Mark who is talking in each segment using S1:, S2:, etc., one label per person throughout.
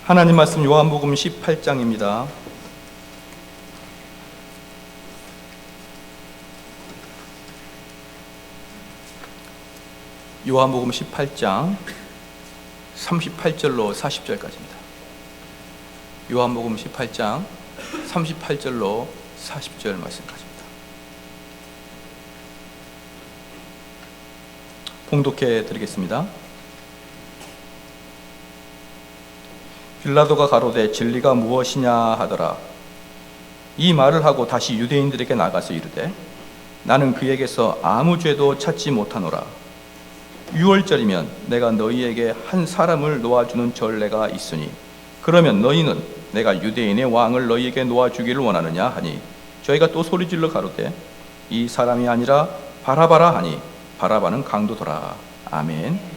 S1: 하나님 말씀 요한복음 18장입니다. 요한복음 18장 38절로 40절까지입니다. 요한복음 18장 38절로 40절 말씀까지입니다. 봉독해 드리겠습니다. 빌라도가 가로되 진리가 무엇이냐 하더라. 이 말을 하고 다시 유대인들에게 나가서 이르되 나는 그에게서 아무 죄도 찾지 못하노라. 6월절이면 내가 너희에게 한 사람을 놓아주는 전례가 있으니 그러면 너희는 내가 유대인의 왕을 너희에게 놓아주기를 원하느냐 하니 저희가 또 소리질러 가로되 이 사람이 아니라 바라바라 하니 바라바는 강도더라. 아멘.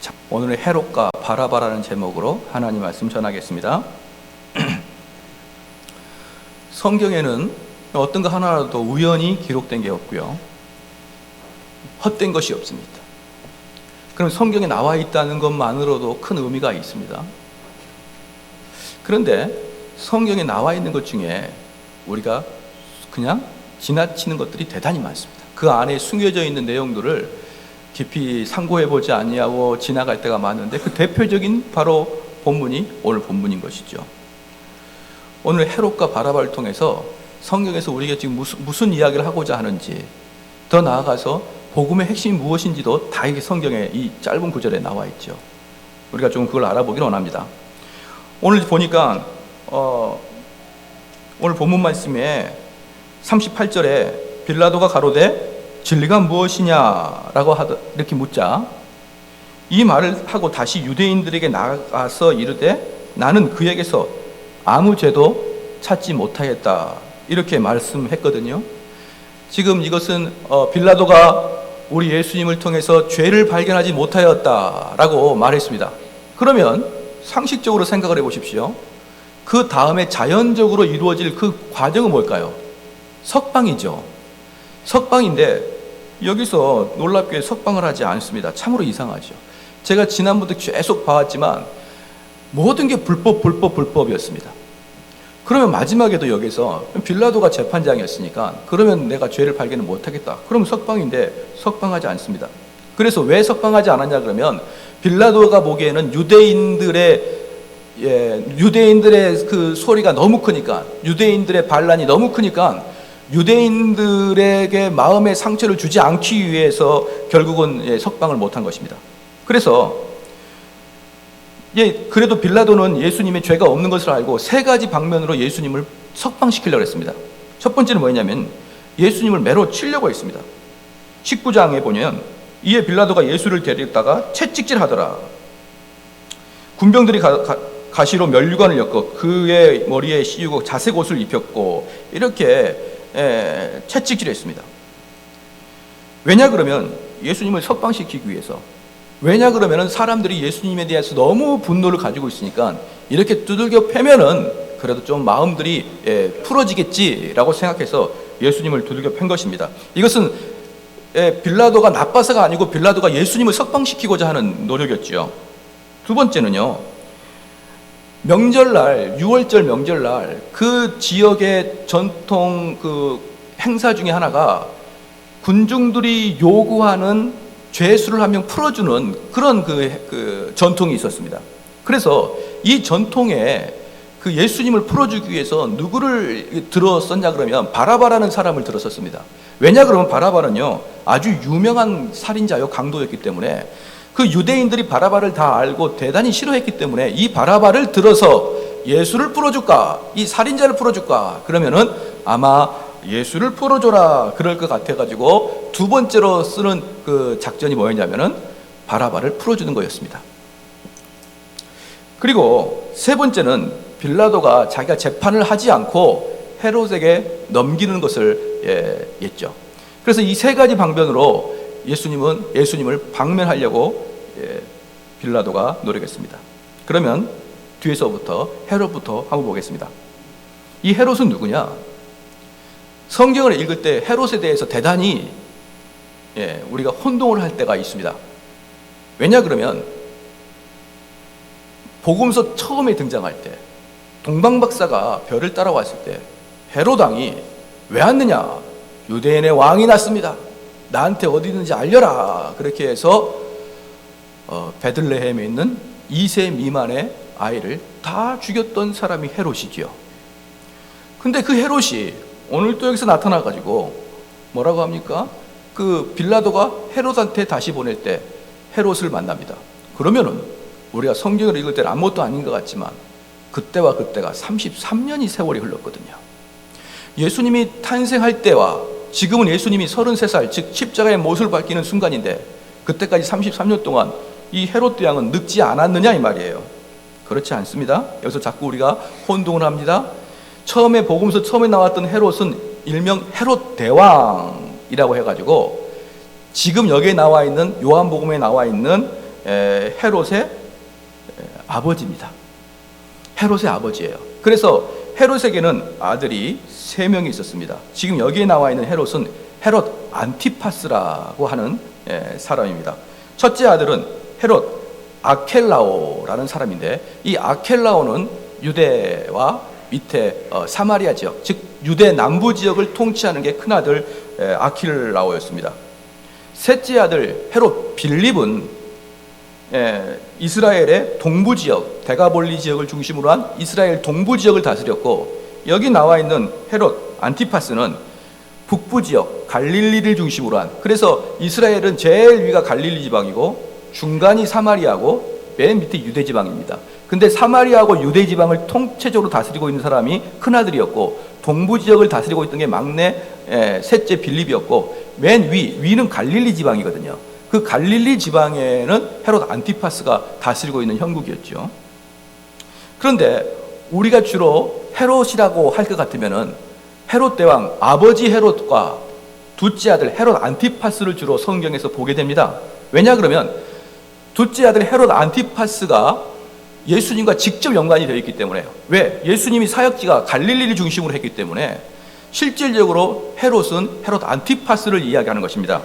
S1: 자, 오늘의 헤롯과 바라바라는 제목으로 하나님 말씀 전하겠습니다. 성경에는 어떤 거 하나라도 우연히 기록된 게 없고요, 헛된 것이 없습니다. 그럼 성경에 나와 있다는 것만으로도 큰 의미가 있습니다. 그런데 성경에 나와 있는 것 중에 우리가 그냥 지나치는 것들이 대단히 많습니다. 그 안에 숨겨져 있는 내용들을 깊이 상고해보지 아니하고 지나갈 때가 많은데 그 대표적인 바로 본문이 오늘 본문인 것이죠. 오늘 헤롯과 바라바를 통해서 성경에서 우리가 지금 무슨 이야기를 하고자 하는지, 더 나아가서 복음의 핵심이 무엇인지도 다 이게 성경의 이 짧은 구절에 나와 있죠. 우리가 좀 그걸 알아보기를 원합니다. 오늘 보니까 오늘 본문 말씀에 38절에 빌라도가 가로되 진리가 무엇이냐라고 이렇게 묻자 이 말을 하고 다시 유대인들에게 나가서 이르되 나는 그에게서 아무 죄도 찾지 못하였다, 이렇게 말씀했거든요. 지금 이것은 빌라도가 우리 예수님을 통해서 죄를 발견하지 못하였다라고 말했습니다. 그러면 상식적으로 생각을 해보십시오. 그 다음에 자연적으로 이루어질 그 과정은 뭘까요? 석방이죠. 석방인데 여기서 놀랍게 석방을 하지 않습니다. 참으로 이상하죠. 제가 지난번부터 계속 봐왔지만 모든 게 불법이었습니다. 그러면 마지막에도 여기서 빌라도가 재판장이었으니까 그러면 내가 죄를 발견을 못하겠다, 그럼 석방인데 석방하지 않습니다. 그래서 왜 석방하지 않았냐 그러면 빌라도가 보기에는 유대인들의 그 소리가 너무 크니까, 유대인들의 반란이 너무 크니까 유대인들에게 마음의 상처를 주지 않기 위해서 결국은 석방을 못한 것입니다. 그래서 그래도 빌라도는 예수님의 죄가 없는 것을 알고 세 가지 방면으로 예수님을 석방시키려고 했습니다. 첫 번째는 뭐냐면 예수님을 매로 치려고 했습니다. 19장에 보면 이에 빌라도가 예수를 데리다가 채찍질하더라. 군병들이 가시로 면류관을 엮어 그의 머리에 씌우고 자색 옷을 입혔고 이렇게 채찍질했습니다. 왜냐 그러면 예수님을 석방시키기 위해서. 왜냐 그러면 사람들이 예수님에 대해서 너무 분노를 가지고 있으니까 이렇게 두들겨 패면은 그래도 좀 마음들이 풀어지겠지라고 생각해서 예수님을 두들겨 팬 것입니다. 이것은 빌라도가 나빠서가 아니고 빌라도가 예수님을 석방시키고자 하는 노력이었죠. 두 번째는요, 명절날, 6월절 명절날 그 지역의 전통 그 행사 중에 하나가 군중들이 요구하는 죄수를 한 명 풀어주는 그런 그 전통이 있었습니다. 그래서 이 전통에 그 예수님을 풀어주기 위해서 누구를 들었었냐 그러면 바라바라는 사람을 들었었습니다. 왜냐 그러면 바라바는요 아주 유명한 살인자요, 강도였기 때문에 그 유대인들이 바라바를 다 알고 대단히 싫어했기 때문에 이 바라바를 들어서 예수를 풀어줄까, 이 살인자를 풀어줄까, 그러면은 아마 예수를 풀어줘라 그럴 것 같아가지고 두 번째로 쓰는 그 작전이 뭐였냐면은 바라바를 풀어주는 거였습니다. 그리고 세 번째는 빌라도가 자기가 재판을 하지 않고 헤롯에게 넘기는 것을 했죠. 그래서 이 세 가지 방면으로 예수님을 방면하려고 빌라도가 노력했습니다. 그러면 뒤에서부터 헤롯부터 한번 보겠습니다. 이 헤롯은 누구냐? 성경을 읽을 때 헤롯에 대해서 대단히 우리가 혼동을 할 때가 있습니다. 왜냐 그러면 복음서 처음에 등장할 때 동방박사가 별을 따라왔을 때 헤롯 왕이 왜 왔느냐? 유대인의 왕이 났습니다. 나한테 어디 있는지 알려라. 그렇게 해서 베들레헴에 있는 2세 미만의 아이를 다 죽였던 사람이 헤롯이지요. 근데 그 헤롯이 오늘 또 여기서 나타나가지고 뭐라고 합니까? 그 빌라도가 헤롯한테 다시 보낼 때 헤롯을 만납니다. 그러면은 우리가 성경을 읽을 때는 아무것도 아닌 것 같지만 그때와 그때가 33년이 세월이 흘렀거든요. 예수님이 탄생할 때와 지금은 예수님이 33살, 즉 십자가의 못을 밝히는 순간인데 그때까지 33년 동안 이 헤롯 대왕은 늙지 않았느냐 이 말이에요. 그렇지 않습니다. 여기서 자꾸 우리가 혼동을 합니다. 처음에 복음서 처음에 나왔던 헤롯은 일명 헤롯 대왕이라고 해가지고 지금 여기에 나와 있는 요한복음에 나와 있는 헤롯의 아버지입니다. 헤롯의 아버지예요. 그래서 헤롯에게는 아들이 3명이 있었습니다. 지금 여기에 나와 있는 헤롯은 헤롯 안티파스라고 하는 사람입니다. 첫째 아들은 헤롯 아켈라오라는 사람인데 이 아켈라오는 유대와 밑에 사마리아 지역, 즉 유대 남부 지역을 통치하는 게 큰아들 아킬라오였습니다. 셋째 아들 헤롯 빌립은 이스라엘의 동부 지역, 데가볼리 지역을 중심으로 한 이스라엘 동부 지역을 다스렸고 여기 나와 있는 헤롯 안티파스는 북부 지역, 갈릴리를 중심으로 한, 그래서 이스라엘은 제일 위가 갈릴리 지방이고 중간이 사마리아고 맨 밑에 유대 지방입니다. 근데 사마리아하고 유대 지방을 통체적으로 다스리고 있는 사람이 큰아들이었고 동부 지역을 다스리고 있던 게 막내 셋째 빌립이었고 맨 위는 갈릴리 지방이거든요. 그 갈릴리 지방에는 헤롯 안티파스가 다스리고 있는 형국이었죠. 그런데 우리가 주로 헤롯이라고 할 것 같으면은 헤롯 대왕 아버지 헤롯과 둘째 아들 헤롯 안티파스를 주로 성경에서 보게 됩니다. 왜냐 그러면 둘째 아들 헤롯 안티파스가 예수님과 직접 연관이 되어 있기 때문에요. 왜? 예수님이 사역지가 갈릴리를 중심으로 했기 때문에 실질적으로 헤롯은 헤롯 안티파스를 이야기하는 것입니다.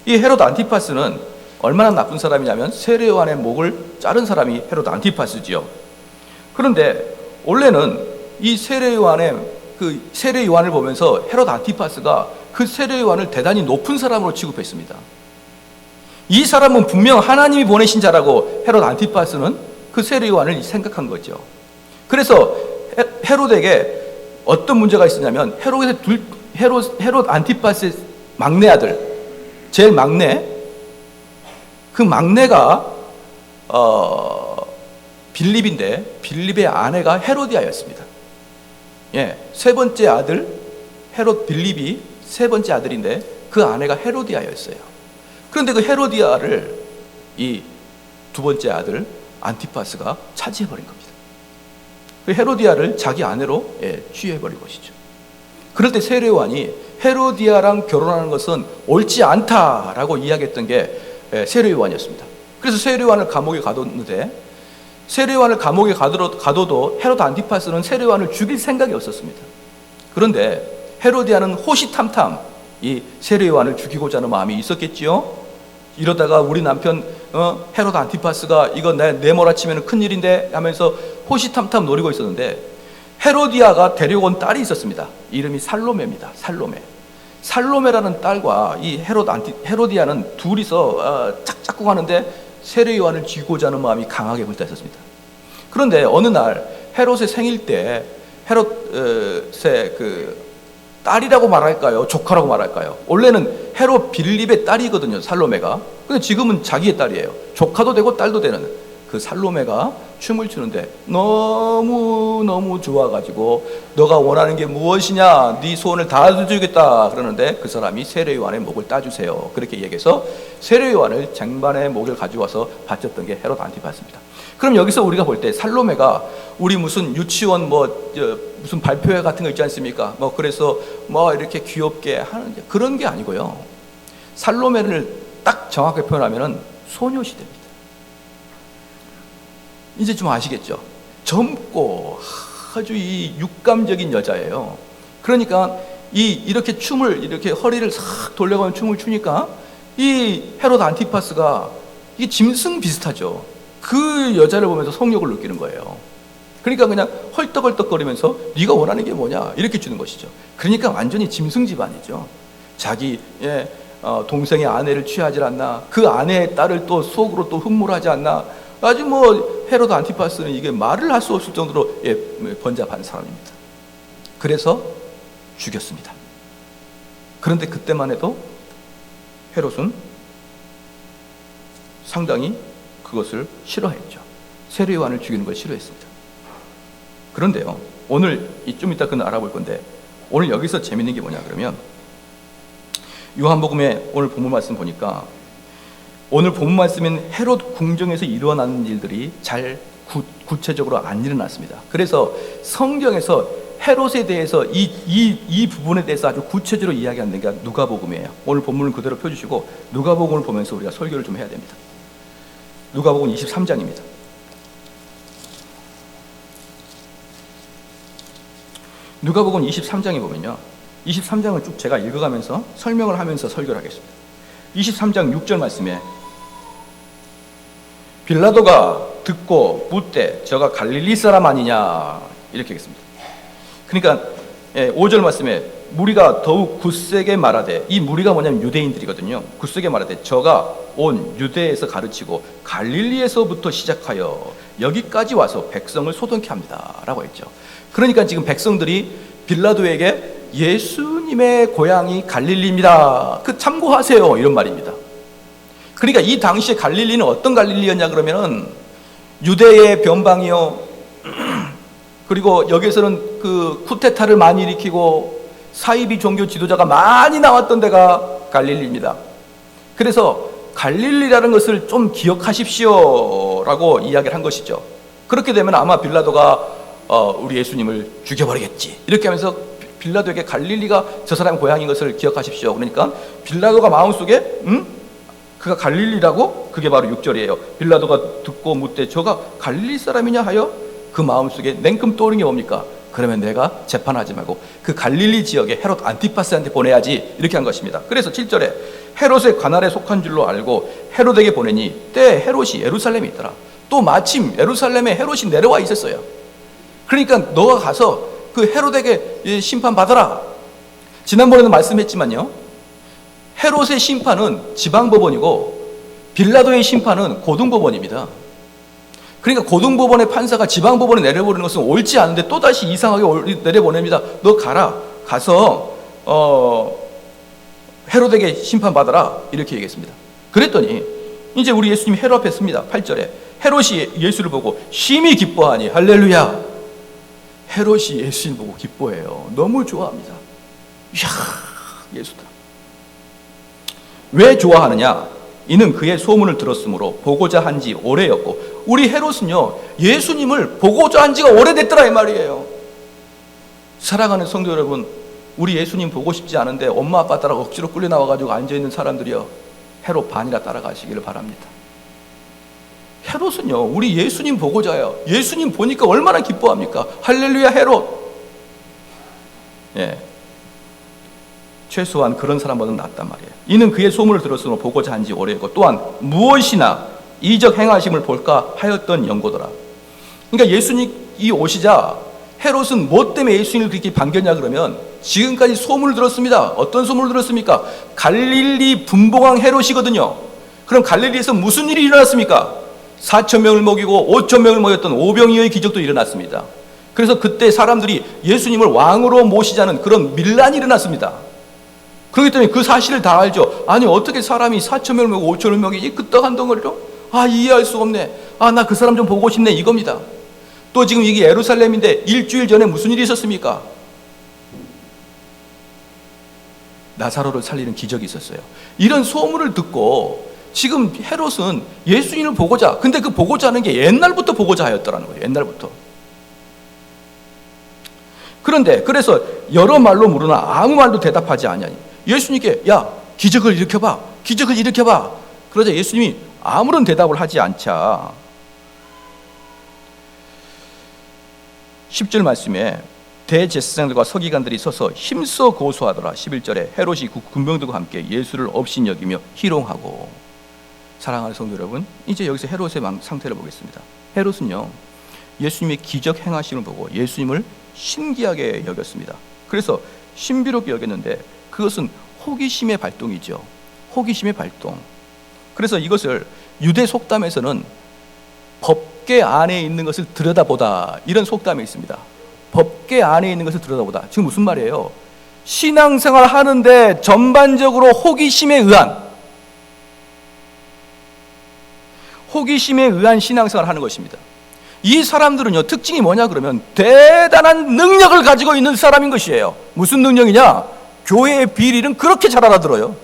S1: 이 헤롯 안티파스는 얼마나 나쁜 사람이냐면 세례 요한의 목을 자른 사람이 헤롯 안티파스지요. 그런데 원래는 이 세례 요한을 보면서 헤롯 안티파스가 그 세례 요한을 대단히 높은 사람으로 취급했습니다. 이 사람은 분명 하나님이 보내신 자라고 헤롯 안티파스는 그 세례 요한을 생각한 거죠. 그래서 헤롯에게 어떤 문제가 있었냐면 헤롯 안티파스의 막내 아들, 제일 막내, 그 막내가 빌립인데 빌립의 아내가 헤로디아였습니다. 세 번째 아들 헤롯 빌립이 세 번째 아들인데 그 아내가 헤로디아였어요. 그런데 그 헤로디아를 이 두 번째 아들 안티파스가 차지해버린 겁니다. 그 헤로디아를 자기 아내로 취해버린 것이죠. 그럴 때 세례 요한이 헤로디아랑 결혼하는 것은 옳지 않다라고 이야기했던 게 세례 요한이었습니다. 그래서 세례 요한을 감옥에 가뒀는데 세례 요한을 감옥에 가둬도 헤롯 안티파스는 세례 요한을 죽일 생각이 없었습니다. 그런데 헤로디아는 호시탐탐 이 세례 요한을 죽이고자 하는 마음이 있었겠지요. 이러다가 우리 남편 헤롯 안티파스가 이거 내몰아치면 큰일인데 하면서 호시탐탐 노리고 있었는데 헤로디아가 데려온 딸이 있었습니다. 이름이 살로메입니다. 살로메라는 딸과 이 헤로디아는 둘이서 짝짝꿍 하는데 세례 요한을 죽이고자 하는 마음이 강하게 불타있었습니다. 그런데 어느 날 헤롯의 생일 때 헤롯의 딸이라고 말할까요? 조카라고 말할까요? 원래는 헤롯 빌립의 딸이거든요, 살로메가. 근데 지금은 자기의 딸이에요. 조카도 되고 딸도 되는 그 살로메가 춤을 추는데 너무 좋아가지고 너가 원하는 게 무엇이냐? 네 소원을 다 주겠다 그러는데 그 사람이 세례 요한의 목을 따주세요. 그렇게 얘기해서 세례 요한을 쟁반의 목을 가져와서 바쳤던 게 헤롯 안티파스입니다. 그럼 여기서 우리가 볼 때 살로메가 우리 무슨 유치원 무슨 발표회 같은 거 있지 않습니까? 그래서 이렇게 귀엽게 하는 그런 게 아니고요. 살로메를 딱 정확하게 표현하면은 소녀시대입니다. 이제 좀 아시겠죠? 젊고 아주 이 육감적인 여자예요. 그러니까 이렇게 허리를 싹 돌려가면 춤을 추니까 이 헤롯 안티파스가 이게 짐승 비슷하죠. 그 여자를 보면서 성욕을 느끼는 거예요. 그러니까 그냥 헐떡헐떡거리면서 네가 원하는 게 뭐냐 이렇게 주는 것이죠. 그러니까 완전히 짐승 집안이죠. 자기 동생의 아내를 취하지 않나, 그 아내의 딸을 또 속으로 또 흠모하지 않나. 아주 헤로드 안티파스는 이게 말을 할 수 없을 정도로 번잡한 사람입니다. 그래서 죽였습니다. 그런데 그때만 해도 헤롯은 상당히 그것을 싫어했죠. 세례 요한을 죽이는 걸 싫어했습니다. 그런데요, 오늘 좀 이따 그건 알아볼 건데, 오늘 여기서 재밌는 게 뭐냐 그러면, 요한복음의 오늘 본문 말씀 보니까, 오늘 본문 말씀인 헤롯 궁정에서 일어나는 일들이 잘 구체적으로 안 일어났습니다. 그래서 성경에서 헤롯에 대해서 이 부분에 대해서 아주 구체적으로 이야기하는 게 누가복음이에요. 오늘 본문을 그대로 펴주시고 누가복음을 보면서 우리가 설교를 좀 해야 됩니다. 누가복음 23장입니다. 누가복음 23장에 보면요, 23장을 쭉 제가 읽어가면서 설명을 하면서 설교를 하겠습니다. 23장 6절 말씀에 빌라도가 듣고 묻되 저가 갈릴리 사람 아니냐 이렇게 하겠습니다. 그러니까 5절 말씀에 무리가 더욱 굳세게 말하되, 이 무리가 뭐냐면 유대인들이거든요. 굳세게 말하되 저가 온 유대에서 가르치고 갈릴리에서부터 시작하여 여기까지 와서 백성을 소동케 합니다 라고 했죠. 그러니까 지금 백성들이 빌라도에게 예수님의 고향이 갈릴리입니다, 그 참고하세요 이런 말입니다. 그러니까 이 당시에 갈릴리는 어떤 갈릴리였냐 그러면은 유대의 변방이요, 그리고 여기서는 그 쿠데타를 많이 일으키고 사이비 종교 지도자가 많이 나왔던 데가 갈릴리입니다. 그래서 갈릴리라는 것을 좀 기억하십시오 라고 이야기를 한 것이죠. 그렇게 되면 아마 빌라도가 우리 예수님을 죽여버리겠지 이렇게 하면서 빌라도에게 갈릴리가 저 사람의 고향인 것을 기억하십시오. 그러니까 빌라도가 마음속에 그가 갈릴리라고, 그게 바로 6절이에요. 빌라도가 듣고 묻되 저가 갈릴리 사람이냐 하여 그 마음속에 냉큼 떠오르는 게 뭡니까? 그러면 내가 재판하지 말고 그 갈릴리 지역에 헤롯 안티파스한테 보내야지 이렇게 한 것입니다. 그래서 7절에 헤롯의 관할에 속한 줄로 알고 헤롯에게 보내니 때 헤롯이 예루살렘에 있더라. 또 마침 예루살렘에 헤롯이 내려와 있었어요. 그러니까 너가 가서 그 헤롯에게 심판받아라. 지난번에도 말씀했지만요, 헤롯의 심판은 지방법원이고 빌라도의 심판은 고등법원입니다. 그러니까 고등법원의 판사가 지방법원에 내려보내는 것은 옳지 않은데 또다시 이상하게 내려보냅니다. 너 가서 헤롯에게 심판받아라 이렇게 얘기했습니다. 그랬더니 이제 우리 예수님이 헤롯 앞에 섭니다. 8절에 헤롯이 예수를 보고 심히 기뻐하니 할렐루야. 헤롯이 예수님 보고 기뻐해요. 너무 좋아합니다. 이야, 예수다. 왜 좋아하느냐? 이는 그의 소문을 들었으므로 보고자 한 지 오래였고, 우리 헤롯은요 예수님을 보고자 한 지가 오래됐더라 이 말이에요. 사랑하는 성도 여러분, 우리 예수님 보고 싶지 않은데 엄마 아빠 따라 억지로 끌려 나와가지고 앉아있는 사람들이요, 헤롯 반이나 따라가시기를 바랍니다. 헤롯은요 우리 예수님 보고자예요. 예수님 보니까 얼마나 기뻐합니까? 할렐루야 헤롯. 최소한 그런 사람보다는 낫단 말이에요. 이는 그의 소문을 들었으므로 보고자 한지 오래였고, 또한 무엇이나 이적 행하심을 볼까 하였던 연고더라. 그러니까 예수님이 오시자 헤롯은 뭐 때문에 예수님을 그렇게 반겼냐 그러면, 지금까지 소문을 들었습니다. 어떤 소문을 들었습니까? 갈릴리 분봉왕 헤롯이거든요. 그럼 갈릴리에서 무슨 일이 일어났습니까? 4,000명을 먹이고 5,000명을 먹였던 오병이어의 기적도 일어났습니다. 그래서 그때 사람들이 예수님을 왕으로 모시자는 그런 밀란이 일어났습니다. 그렇기 때문에 그 사실을 다 알죠. 아니 어떻게 사람이 4,000명을 먹고 5,000명을 먹이지? 끄떡한 덩어리로? 이해할 수 없네. 나 그 사람 좀 보고 싶네 이겁니다. 또 지금 이게 예루살렘인데 일주일 전에 무슨 일이 있었습니까? 나사로를 살리는 기적이 있었어요. 이런 소문을 듣고 지금 헤롯은 예수님을 보고자, 근데 그 보고자 하는 게 옛날부터 보고자 하였더라는 거예요. 옛날부터. 그런데 그래서 여러 말로 물으나 아무 말도 대답하지 아니하니 예수님께 야 기적을 일으켜봐, 기적을 일으켜봐. 그러자 예수님이 아무런 대답을 하지 않자 10절 말씀에 대제사장들과 서기관들이 서서 힘써 고소하더라. 11절에 헤롯이 군병들과 함께 예수를 업신 여기며 희롱하고. 사랑하는 성도 여러분, 이제 여기서 헤롯의 상태를 보겠습니다. 헤롯은요, 예수님의 기적 행하심을 보고 예수님을 신기하게 여겼습니다. 그래서 신비롭게 여겼는데 그것은 호기심의 발동이죠. 호기심의 발동. 그래서 이것을 유대 속담에서는 법궤 안에 있는 것을 들여다보다, 이런 속담이 있습니다. 법궤 안에 있는 것을 들여다보다. 지금 무슨 말이에요? 신앙생활 하는데 전반적으로 호기심에 의한 신앙생활 하는 것입니다. 이 사람들은요, 특징이 뭐냐 그러면 대단한 능력을 가지고 있는 사람인 것이에요. 무슨 능력이냐? 교회의 비리는 그렇게 잘 알아들어요.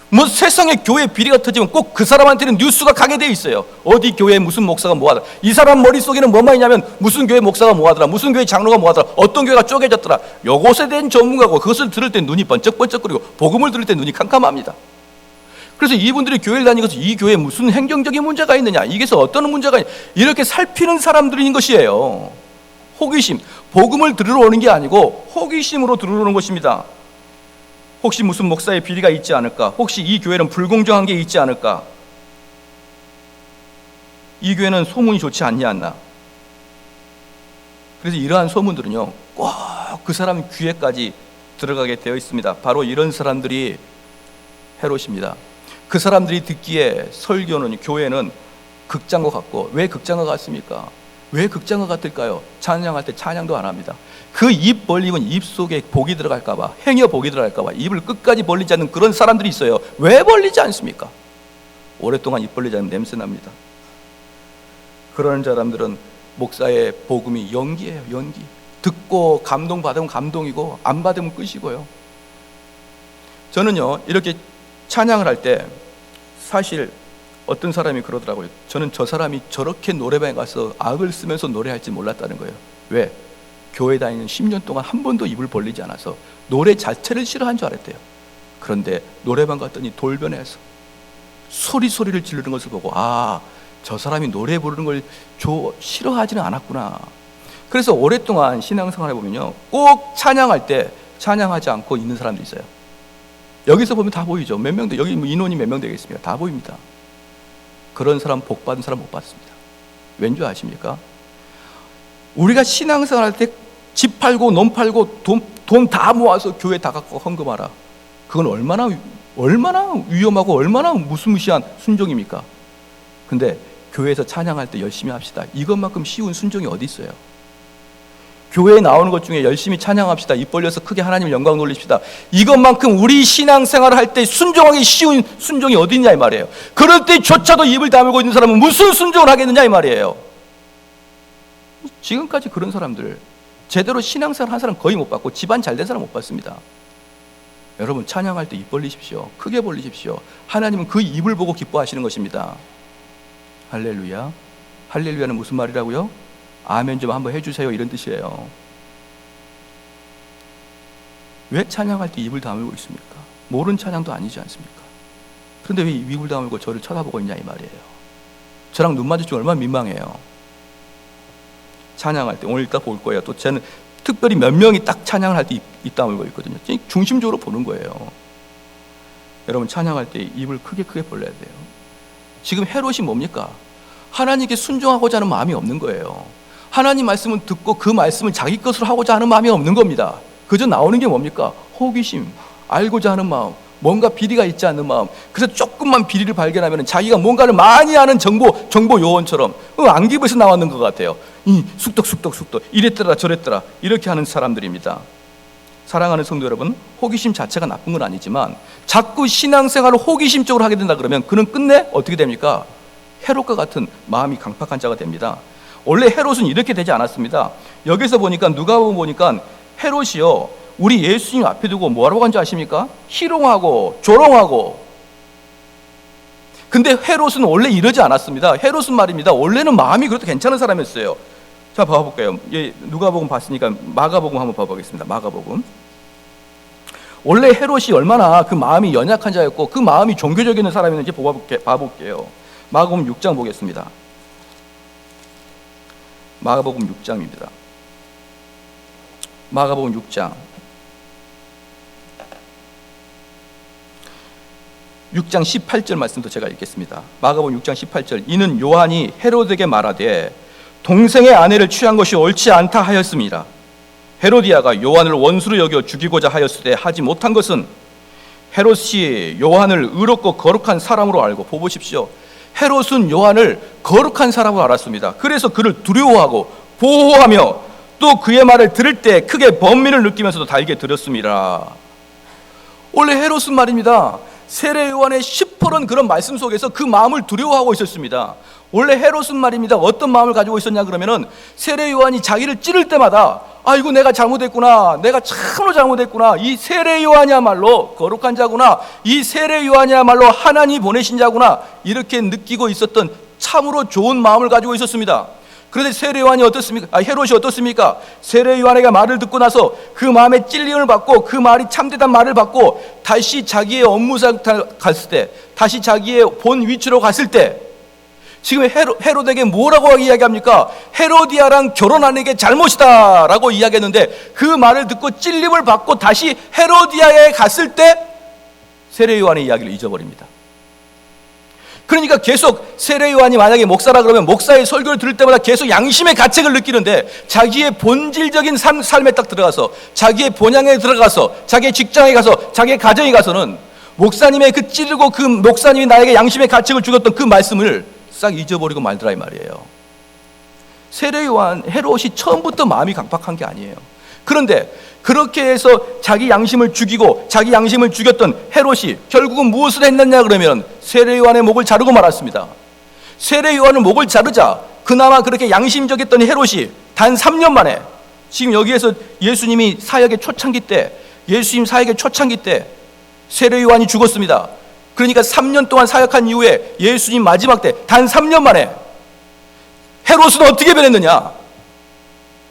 S1: 뭐 세상에 교회 비리가 터지면 꼭 그 사람한테는 뉴스가 가게 돼 있어요. 어디 교회 무슨 목사가 뭐하더라, 이 사람 머릿속에는 뭐만 있냐면 무슨 교회 목사가 뭐하더라, 무슨 교회 장로가 뭐하더라, 어떤 교회가 쪼개졌더라. 요것에 대한 전문가고, 그것을 들을 때 눈이 번쩍번쩍거리고 복음을 들을 때 눈이 캄캄합니다. 그래서 이분들이 교회를 다니면서 이 교회에 무슨 행정적인 문제가 있느냐, 이게서 어떤 문제가 있느냐, 이렇게 살피는 사람들인 것이에요. 호기심, 복음을 들으러 오는 게 아니고 호기심으로 들으러 오는 것입니다. 혹시 무슨 목사의 비리가 있지 않을까? 혹시 이 교회는 불공정한 게 있지 않을까? 이 교회는 소문이 좋지 않지 않나? 그래서 이러한 소문들은요, 꼭 그 사람 귀에까지 들어가게 되어 있습니다. 바로 이런 사람들이 헤롯입니다. 그 사람들이 듣기에 설교는, 교회는 극장과 같고, 왜 극장과 같습니까? 왜 극장과 같을까요? 찬양할 때 찬양도 안 합니다. 그 입 벌리면 입 속에 복이 들어갈까봐, 행여 복이 들어갈까봐 입을 끝까지 벌리지 않는 그런 사람들이 있어요. 왜 벌리지 않습니까? 오랫동안 입 벌리지 않으면 냄새 납니다. 그런 사람들은 목사의 복음이 연기예요, 연기. 듣고 감동받으면 감동이고 안 받으면 끝이고요. 저는요, 이렇게 찬양을 할 때 사실 어떤 사람이 그러더라고요. 저는 저 사람이 저렇게 노래방에 가서 악을 쓰면서 노래할지 몰랐다는 거예요. 왜? 교회 다니는 10년 동안 한 번도 입을 벌리지 않아서 노래 자체를 싫어한 줄 알았대요. 그런데 노래방 갔더니 돌변해서 소리를 지르는 것을 보고, 아, 저 사람이 노래 부르는 걸 싫어하지는 않았구나. 그래서 오랫동안 신앙생활을 보면요, 꼭 찬양할 때 찬양하지 않고 있는 사람도 있어요. 여기서 보면 다 보이죠. 몇 명, 여기 인원이 몇 명 되겠습니까? 다 보입니다. 그런 사람 복 받은 사람 못 받습니다. 왠지 아십니까? 우리가 신앙생활 할 때 집 팔고 논 팔고 돈 다 모아서 교회 다 갖고 헌금하라. 그건 얼마나 위험하고 얼마나 무시무시한 순종입니까? 근데 교회에서 찬양할 때 열심히 합시다. 이것만큼 쉬운 순종이 어디 있어요? 교회에 나오는 것 중에 열심히 찬양합시다. 입 벌려서 크게 하나님 영광 돌립시다. 이것만큼 우리 신앙생활을 할 때 순종하기 쉬운 순종이 어디 있냐 이 말이에요. 그럴 때조차도 입을 다물고 있는 사람은 무슨 순종을 하겠느냐 이 말이에요. 지금까지 그런 사람들, 제대로 신앙생활 한 사람 거의 못 봤고 집안 잘된 사람 못 봤습니다. 여러분, 찬양할 때 입 벌리십시오. 크게 벌리십시오. 하나님은 그 입을 보고 기뻐하시는 것입니다. 할렐루야. 할렐루야는 무슨 말이라고요? 아멘 좀 한번 해주세요, 이런 뜻이에요. 왜 찬양할 때 입을 다물고 있습니까? 모르는 찬양도 아니지 않습니까? 그런데 왜 입을 다물고 저를 쳐다보고 있냐 이 말이에요. 저랑 눈 마주치면 얼마나 민망해요. 찬양할 때, 오늘 이따 볼 거예요. 또 저는 특별히 몇 명이 딱 찬양을 할 때 입 다물고 있거든요. 중심적으로 보는 거예요. 여러분, 찬양할 때 입을 크게 벌려야 돼요. 지금 헤롯이 뭡니까? 하나님께 순종하고자 하는 마음이 없는 거예요. 하나님 말씀을 듣고 그 말씀을 자기 것으로 하고자 하는 마음이 없는 겁니다. 그저 나오는 게 뭡니까? 호기심, 알고자 하는 마음, 뭔가 비리가 있지 않는 마음. 그래서 조금만 비리를 발견하면 자기가 뭔가를 많이 아는 정보 요원처럼 안기부에서 나왔는 것 같아요. 이 쑥덕 이랬더라 저랬더라 이렇게 하는 사람들입니다. 사랑하는 성도 여러분, 호기심 자체가 나쁜 건 아니지만 자꾸 신앙생활을 호기심적으로 하게 된다 그러면 그는 끝내 어떻게 됩니까? 헤롯과 같은 마음이 강팍한 자가 됩니다. 원래 헤롯은 이렇게 되지 않았습니다. 여기서 보니까, 누가복음 보니까 헤롯이요, 우리 예수님 앞에 두고 뭐라고 한 줄 아십니까? 희롱하고 조롱하고. 근데 헤롯은 원래 이러지 않았습니다. 헤롯은 말입니다, 원래는 마음이 그래도 괜찮은 사람이었어요. 자, 봐볼까요? 누가복음 봤으니까 마가복음 한번 봐보겠습니다. 마가복음. 원래 헤롯이 얼마나 그 마음이 연약한 자였고 그 마음이 종교적인 사람이었는지 봐볼게요. 마가복음 6장 보겠습니다. 마가복음 6장입니다. 마가복음 6장. 6장 18절 말씀도 제가 읽겠습니다. 마가복음 6장 18절. 이는 요한이 헤로드에게 말하되 동생의 아내를 취한 것이 옳지 않다 하였습니다. 헤로디아가 요한을 원수로 여겨 죽이고자 하였을 때 하지 못한 것은 헤롯이 요한을 의롭고 거룩한 사람으로 알고, 보십시오. 헤롯은 요한을 거룩한 사람으로 알았습니다. 그래서 그를 두려워하고 보호하며 또 그의 말을 들을 때 크게 번민을 느끼면서도 달게 들었습니다. 원래 헤롯은 말입니다, 세례 요한의 시퍼런 그런 말씀 속에서 그 마음을 두려워하고 있었습니다. 원래 헤롯은 말입니다, 어떤 마음을 가지고 있었냐 그러면은 세례 요한이 자기를 찌를 때마다 아이고 내가 잘못했구나, 내가 참으로 잘못했구나, 이 세례 요한이야말로 거룩한 자구나, 이 세례 요한이야말로 하나님이 보내신 자구나, 이렇게 느끼고 있었던 참으로 좋은 마음을 가지고 있었습니다. 그런데 세례 요한이 어떻습니까? 헤롯이 어떻습니까? 세례 요한에게 말을 듣고 나서 그 마음에 찔림을 받고 그 말이 참되단 말을 받고 다시 자기의 업무상 갔을 때, 다시 자기의 본 위치로 갔을 때 지금 헤롯에게 뭐라고 이야기합니까? 헤로디아랑 결혼하는 게 잘못이다 라고 이야기했는데, 그 말을 듣고 찔림을 받고 다시 헤로디아에 갔을 때 세례 요한의 이야기를 잊어버립니다. 그러니까 계속 세례 요한이 만약에 목사라 그러면 목사의 설교를 들을 때마다 계속 양심의 가책을 느끼는데, 자기의 본질적인 삶에 딱 들어가서, 자기의 본향에 들어가서, 자기의 직장에 가서, 자기의 가정에 가서는 목사님의 그 찌르고 그 목사님이 나에게 양심의 가책을 주었던 그 말씀을 싹 잊어버리고 말더라 이 말이에요. 세례 요한 헤롯이 처음부터 마음이 강팍한 게 아니에요. 그런데 그렇게 해서 자기 양심을 죽이고 자기 양심을 죽였던 헤롯이 결국은 무엇을 했느냐 그러면 세례 요한의 목을 자르고 말았습니다. 세례 요한의 목을 자르자 그나마 그렇게 양심적이었던 헤롯이 단 3년 만에, 지금 여기에서 예수님이 사역의 초창기 때, 예수님 사역의 초창기 때 세례 요한이 죽었습니다. 그러니까 3년 동안 사역한 이후에 예수님 마지막 때 단 3년 만에 헤롯은 어떻게 변했느냐?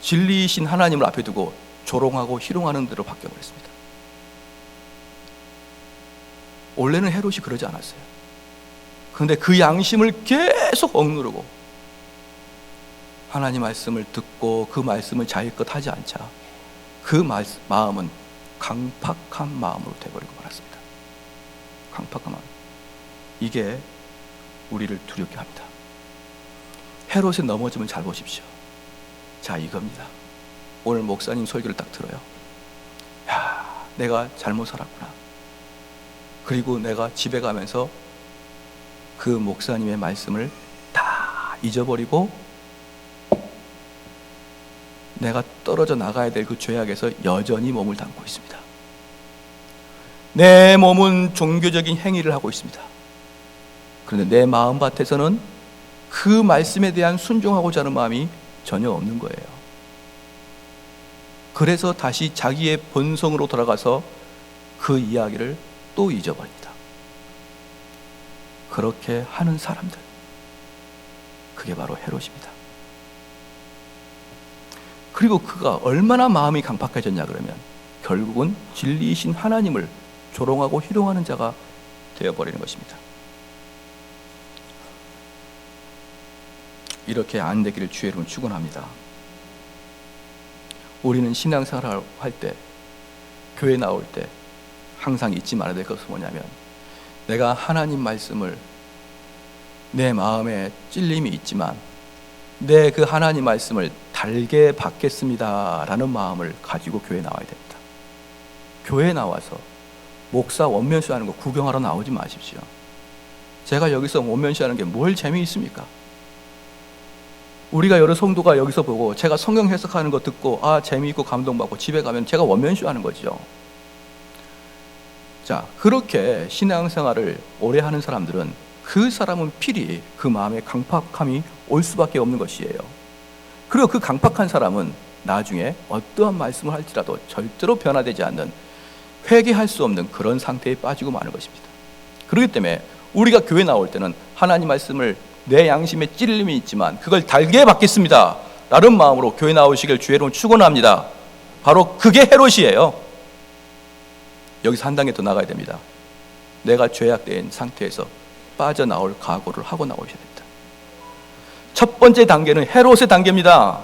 S1: 진리이신 하나님을 앞에 두고 조롱하고 희롱하는 대로 바뀌어버렸습니다. 원래는 헤롯이 그러지 않았어요. 그런데 그 양심을 계속 억누르고 하나님 말씀을 듣고 그 말씀을 자기것 하지 않자 그 마음은 강팍한 마음으로 되어버리고 말았습니다. 강팍한 마음. 이게 우리를 두렵게 합니다. 헤롯에 넘어지면 잘 보십시오. 자, 이겁니다. 오늘 목사님 설교를 딱 들어요. 야, 내가 잘못 살았구나. 그리고 내가 집에 가면서 그 목사님의 말씀을 다 잊어버리고 내가 떨어져 나가야 될 그 죄악에서 여전히 몸을 담고 있습니다. 내 몸은 종교적인 행위를 하고 있습니다. 그런데 내 마음밭에서는 그 말씀에 대한 순종하고자 하는 마음이 전혀 없는 거예요. 그래서 다시 자기의 본성으로 돌아가서 그 이야기를 또 잊어버립니다. 그렇게 하는 사람들, 그게 바로 헤롯입니다. 그리고 그가 얼마나 마음이 강팍해졌냐 그러면 결국은 진리이신 하나님을 조롱하고 희롱하는 자가 되어버리는 것입니다. 이렇게 안 되기를 주의 이름으로 축원합니다. 우리는 신앙생활을 할 때, 교회 나올 때 항상 잊지 말아야 될 것은 뭐냐면, 내가 하나님 말씀을, 내 마음에 찔림이 있지만 내 그 하나님 말씀을 달게 받겠습니다 라는 마음을 가지고 교회에 나와야 됩니다. 교회에 나와서 목사 원면수 하는 거 구경하러 나오지 마십시오. 제가 여기서 원면수 하는 게 뭘 재미있습니까? 우리가 여러 성도가 여기서 보고 제가 성경 해석하는 거 듣고 재미있고 감동받고 집에 가면 제가 원면수 하는 거죠. 자, 그렇게 신앙생활을 오래 하는 사람들은 그 사람은 필히 그 마음의 강팍함이 올 수밖에 없는 것이에요. 그리고 그 강팍한 사람은 나중에 어떠한 말씀을 할지라도 절대로 변화되지 않는, 회개할 수 없는 그런 상태에 빠지고 마는 것입니다. 그렇기 때문에 우리가 교회 나올 때는 하나님 말씀을 내 양심에 찔림이 있지만 그걸 달게 받겠습니다 라는 마음으로 교회 나오시길 주의 이름으로 축원합니다. 바로 그게 헤롯이에요. 여기서 한 단계 더 나가야 됩니다. 내가 죄악된 상태에서 빠져나올 각오를 하고 나오셔야 됩니다. 첫 번째 단계는 헤롯의 단계입니다.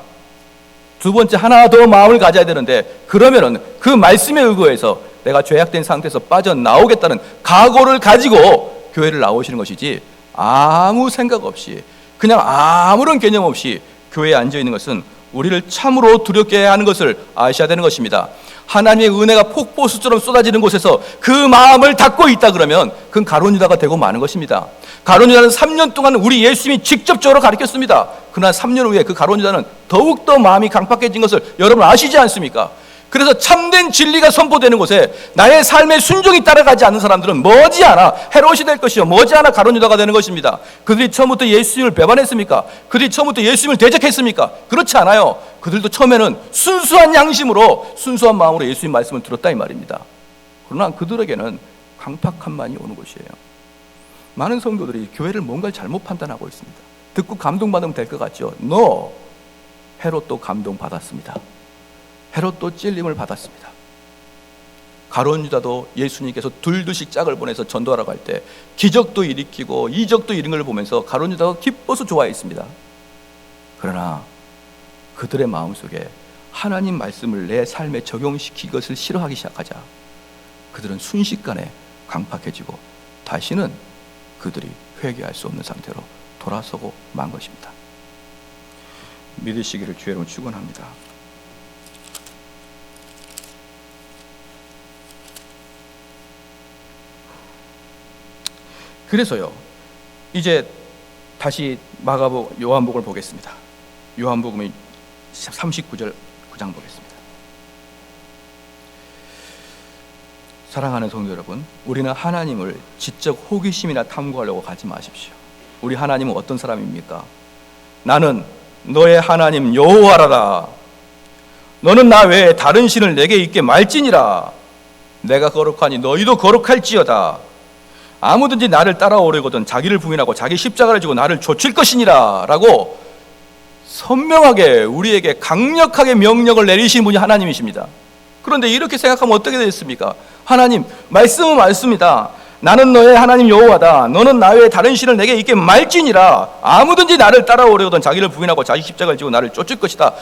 S1: 두 번째, 하나 더 마음을 가져야 되는데, 그러면은 그 말씀에 의거해서 내가 죄악된 상태에서 빠져나오겠다는 각오를 가지고 교회를 나오시는 것이지, 아무 생각 없이 그냥 아무런 개념 없이 교회에 앉아있는 것은 우리를 참으로 두렵게 하는 것을 아셔야 되는 것입니다. 하나님의 은혜가 폭포수처럼 쏟아지는 곳에서 그 마음을 닫고 있다 그러면 그건 가룟 유다가 되고 마는 것입니다. 가룟 유다는 3년 동안 우리 예수님이 직접적으로 가르쳤습니다. 그러나 3년 후에 그 가룟 유다는 더욱더 마음이 강팍해진 것을 여러분 아시지 않습니까? 그래서 참된 진리가 선포되는 곳에 나의 삶의 순종이 따라가지 않는 사람들은 머지않아 헤롯이 될 것이요, 머지않아 가룟 유다가 되는 것입니다. 그들이 처음부터 예수님을 배반했습니까? 그들이 처음부터 예수님을 대적했습니까? 그렇지 않아요. 그들도 처음에는 순수한 양심으로, 순수한 마음으로 예수님 말씀을 들었다 이 말입니다. 그러나 그들에게는 강팍함만이 오는 것이에요. 많은 성도들이 교회를 뭔가 잘못 판단하고 있습니다. 듣고 감동받으면 될 것 같죠? No! 헤롯도 감동받았습니다. 헤롯도 찔림을 받았습니다. 가룟 유다도 예수님께서 둘둘씩 짝을 보내서 전도하라고 할 때 기적도 일으키고 이적도 이런 걸 보면서 가룟 유다가 기뻐서 좋아했습니다. 그러나 그들의 마음속에 하나님 말씀을 내 삶에 적용시키는 것을 싫어하기 시작하자 그들은 순식간에 강팍해지고 다시는 그들이 회개할 수 없는 상태로 돌아서고 만 것입니다. 믿으시기를 주의 이름으로 축원합니다. 그래서요, 이제 다시 요한복음을 보겠습니다. 요한복음의 39절 9장 보겠습니다. 사랑하는 성도 여러분, 우리는 하나님을 지적 호기심이나 탐구하려고 가지 마십시오. 우리 하나님은 어떤 사람입니까? 나는 너의 하나님 여호와라다. 너는 나 외에 다른 신을 내게 있게 말지니라. 내가 거룩하니 너희도 거룩할지어다. 아무든지 나를 따라오려거든 자기를 부인하고 자기 십자가를 지고 나를 좇을 것이니라 라고 선명하게 우리에게 강력하게 명령을 내리신 분이 하나님이십니다. 그런데 이렇게 생각하면 어떻게 되겠습니까? 하나님 말씀은 말씀이다. 나는 너의 하나님 여호와다. 너는 나 외에 다른 신을 내게 있게 말지니라. 아무든지 나를 따라오려거든 자기를 부인하고 자기 십자가를 지고 나를 쫓을 것이다.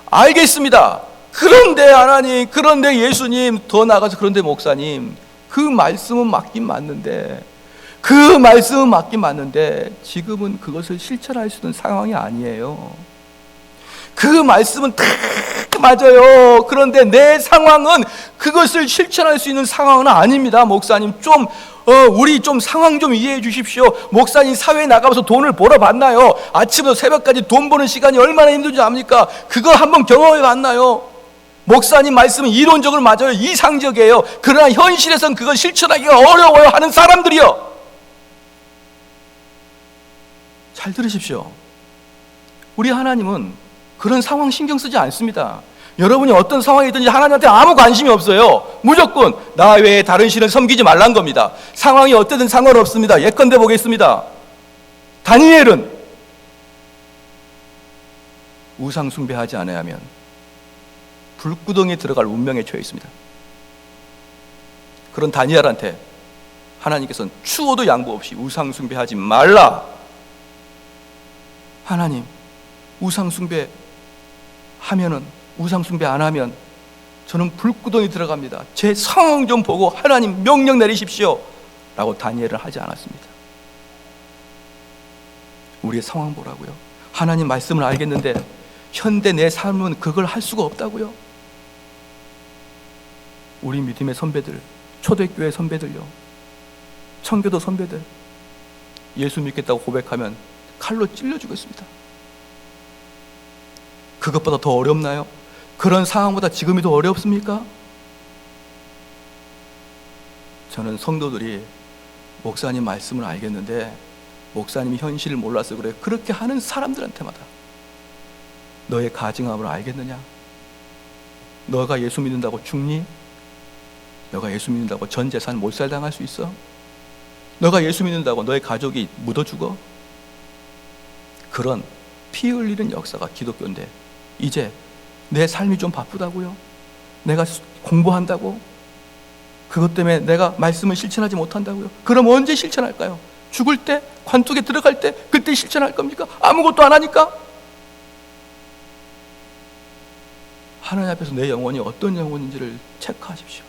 S1: 알겠습니다. 그런데 하나님, 그런데 예수님, 더 나아가서 그런데 목사님, 그 말씀은 맞긴 맞는데 지금은 그것을 실천할 수 있는 상황이 아니에요. 그 말씀은 다 맞아요. 그런데 내 상황은 그것을 실천할 수 있는 상황은 아닙니다. 목사님 우리 좀 상황 좀 이해해 주십시오. 목사님 사회에 나가면서 돈을 벌어 봤나요? 아침부터 새벽까지 돈 버는 시간이 얼마나 힘든지 압니까? 그거 한번 경험해 봤나요? 목사님 말씀은 이론적으로 맞아요. 이상적이에요. 그러나 현실에서는 그걸 실천하기가 어려워요 하는 사람들이요. 잘 들으십시오. 우리 하나님은 그런 상황 신경 쓰지 않습니다. 여러분이 어떤 상황이든지 하나님한테 아무 관심이 없어요. 무조건 나 외에 다른 신을 섬기지 말란 겁니다. 상황이 어때든 상관없습니다. 예컨대 보겠습니다. 다니엘은 우상 숭배하지 않아야면 불구덩이에 들어갈 운명에 처해 있습니다. 그런 다니엘한테 하나님께서는 추호도 양보 없이 우상 숭배하지 말라. 하나님, 우상 숭배 안 하면 저는 불구덩이 들어갑니다. 제 상황 좀 보고 하나님 명령 내리십시오 라고 다니엘은 하지 않았습니다. 우리의 상황 보라고요. 하나님 말씀을 알겠는데 현대 내 삶은 그걸 할 수가 없다고요. 우리 믿음의 선배들, 초대교회 선배들요, 청교도 선배들, 예수 믿겠다고 고백하면 칼로 찔러 주겠습니다. 그것보다 더 어렵나요? 그런 상황보다 지금이 더 어렵습니까? 저는 성도들이 목사님 말씀을 알겠는데 목사님이 현실을 몰라서 그래, 그렇게 하는 사람들한테마다 너의 가증함을 알겠느냐? 너가 예수 믿는다고 죽니? 너가 예수 믿는다고 전 재산 몰살당할 수 있어? 너가 예수 믿는다고 너의 가족이 묻어 죽어? 그런 피 흘리는 역사가 기독교인데 이제 내 삶이 좀 바쁘다고요? 내가 공부한다고? 그것 때문에 내가 말씀을 실천하지 못한다고요? 그럼 언제 실천할까요? 죽을 때? 관tuk에 들어갈 때? 그때 실천할 겁니까? 아무것도 안 하니까? 하나님 앞에서 내 영혼이 어떤 영혼인지를 체크하십시오.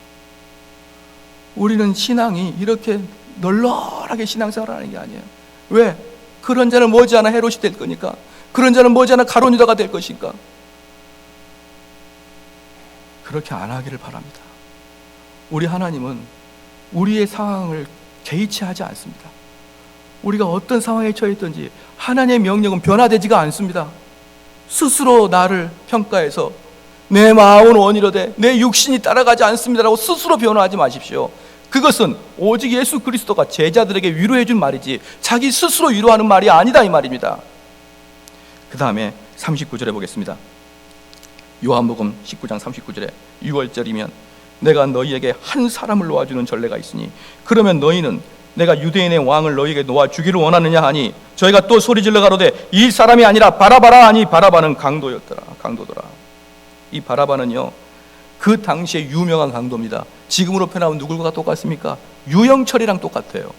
S1: 우리는 신앙이 이렇게 널널하게 신앙생활을 하는 게 아니에요. 왜? 그런 자는 머지않아 헤롯이 될 거니까. 그런 자는 머지않아 가룟 유다가 될 것이니까. 그렇게 안 하기를 바랍니다. 우리 하나님은 우리의 상황을 개의치 하지 않습니다. 우리가 어떤 상황에 처했든지 하나님의 명령은 변화되지가 않습니다. 스스로 나를 평가해서 내 마음은 원이로되 내 육신이 따라가지 않습니다라고 스스로 변호하지 마십시오. 그것은 오직 예수 그리스도가 제자들에게 위로해 준 말이지 자기 스스로 위로하는 말이 아니다 이 말입니다. 그 다음에 39절에 보겠습니다. 요한복음 19장 39절에 6월절이면 내가 너희에게 한 사람을 놓아주는 전례가 있으니 그러면 너희는 내가 유대인의 왕을 너희에게 놓아주기를 원하느냐 하니 저희가 또 소리질러 가로되 이 사람이 아니라 바라바라 하니 바라바는 강도더라. 이 바라바는요 그 당시에 유명한 강도입니다. 지금으로 표현하면 누구가 똑같습니까? 유영철이랑 똑같아요.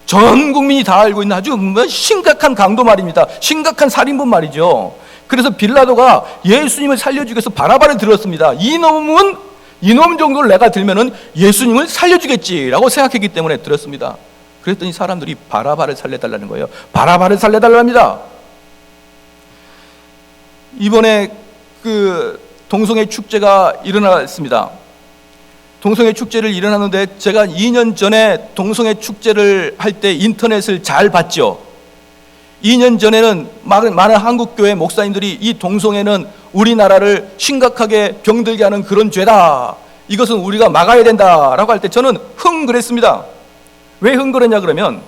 S1: 전 국민이 다 알고 있는 아주 심각한 강도 말입니다. 심각한 살인범 말이죠. 그래서 빌라도가 예수님을 살려주기 위해서 바라바를 들었습니다. 이놈 정도를 내가 들면은 예수님을 살려주겠지라고 생각했기 때문에 들었습니다. 그랬더니 사람들이 바라바를 살려달라는 거예요. 바라바를 살려달랍니다. 이번에 그 동성애 축제가 일어났습니다. 동성애 축제를 일어났는데 제가 2년 전에 동성애 축제를 할 때 인터넷을 잘 봤죠. 2년 전에는 많은 한국교회 목사님들이 이 동성애는 우리나라를 심각하게 병들게 하는 그런 죄다. 이것은 우리가 막아야 된다라고 할 때 저는 흥그랬습니다. 왜 흥그랬냐 그러면